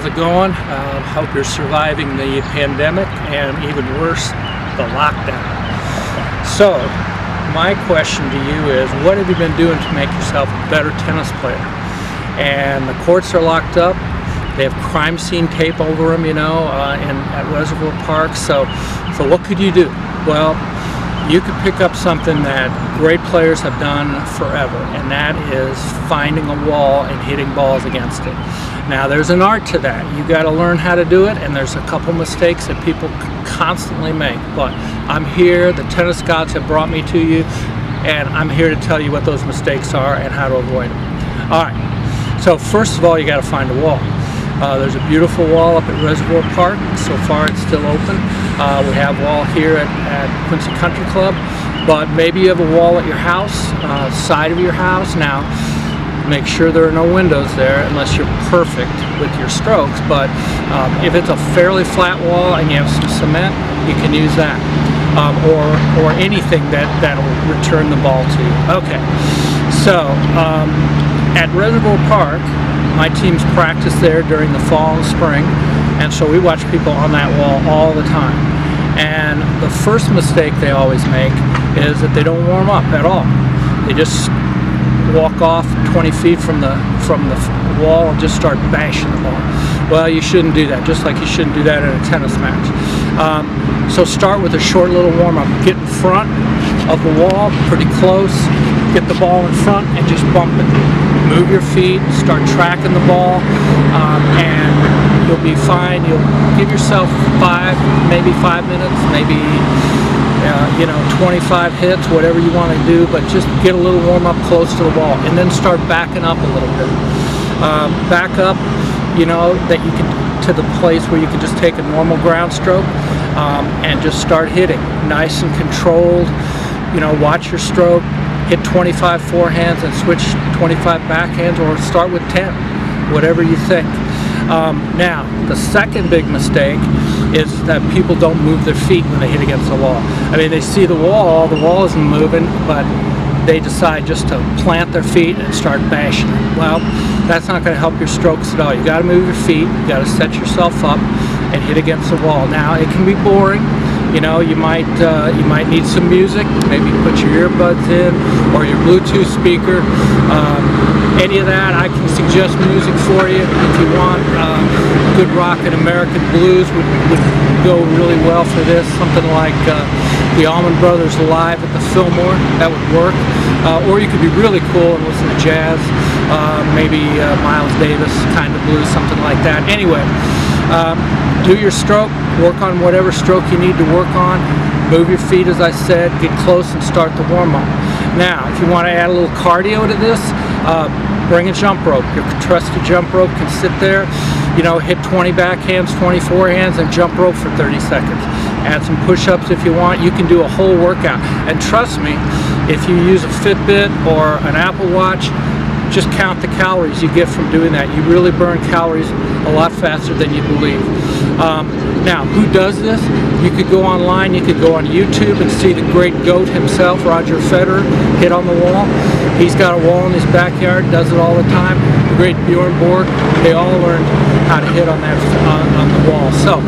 it going? Hope you're surviving the pandemic and even worse, the lockdown. So, my question to you is, what have you been doing to make yourself a better tennis player? And the courts are locked up. They have crime scene tape over them, at Reservoir Park. So what could you do? Well, you could pick up something that great players have done forever, and that is finding a wall and hitting balls against it. Now, there's an art to that. You got to learn how to do it, and there's a couple mistakes that people constantly make. But I'm here, the tennis gods have brought me to you, and I'm here to tell you what those mistakes are and how to avoid them. All right, so first of all, you got to find a wall. There's a beautiful wall up at Reservoir Park. So far it's still open. We have a wall here at Quincy Country Club, but maybe you have a wall at your house, side of your house. Now, make sure there are no windows there unless you're perfect with your strokes, but if it's a fairly flat wall and you have some cement, you can use that, or anything that'll return the ball to you. Okay, so at Reservoir Park, my teams practice there during the fall and spring, and so we watch people on that wall all the time. And the first mistake they always make is that they don't warm up at all. They just walk off 20 feet from the wall and just start bashing the ball. Well, you shouldn't do that, just like you shouldn't do that in a tennis match. So start with a short little warm-up. Get in front of the wall, pretty close, get the ball in front and just bump it. Move your feet, start tracking the ball, and you'll be fine. You'll give yourself maybe 5 minutes, maybe 25 hits, whatever you want to do, but just get a little warm up close to the ball, and then start backing up a little bit. Back up, that you can to the place where you can just take a normal ground stroke and just start hitting, nice and controlled. Watch your stroke. Hit 25 forehands and switch 25 backhands, or start with 10, whatever you think. Now, the second big mistake is that people don't move their feet when they hit against the wall. I mean, they see the wall isn't moving, but they decide just to plant their feet and start bashing it. Well, that's not going to help your strokes at all. You got to move your feet, you got to set yourself up and hit against the wall. Now, it can be boring. You might need some music. Maybe put your earbuds in or your Bluetooth speaker. Any of that, I can suggest music for you if you want. Good rock and American blues would go really well for this. Something like the Allman Brothers Live at the Fillmore, that would work. Or you could be really cool and listen to jazz. Maybe Miles Davis kind of blues, something like that. Anyway. Do your stroke, work on whatever stroke you need to work on, move your feet as I said, get close and start the warm-up. Now, if you want to add a little cardio to this, bring a jump rope. Your trusted jump rope can sit there, hit 20 backhands, 20 forehands, and jump rope for 30 seconds. Add some push-ups if you want. You can do a whole workout. And trust me, if you use a Fitbit or an Apple Watch, just count the calories you get from doing that. You really burn calories a lot faster than you believe. Now, who does this? You could go online, you could go on YouTube and see the great GOAT himself, Roger Federer, hit on the wall. He's got a wall in his backyard, does it all the time. The great Bjorn Borg, they all learned how to hit on on the wall. So,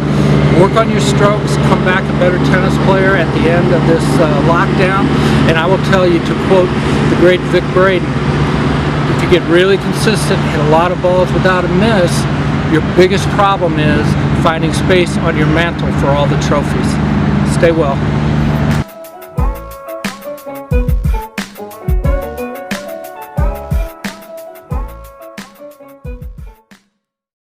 work on your strokes, come back a better tennis player at the end of this lockdown. And I will tell you, to quote the great Vic Braden, if you get really consistent, hit a lot of balls without a miss, your biggest problem is finding space on your mantle for all the trophies. Stay well.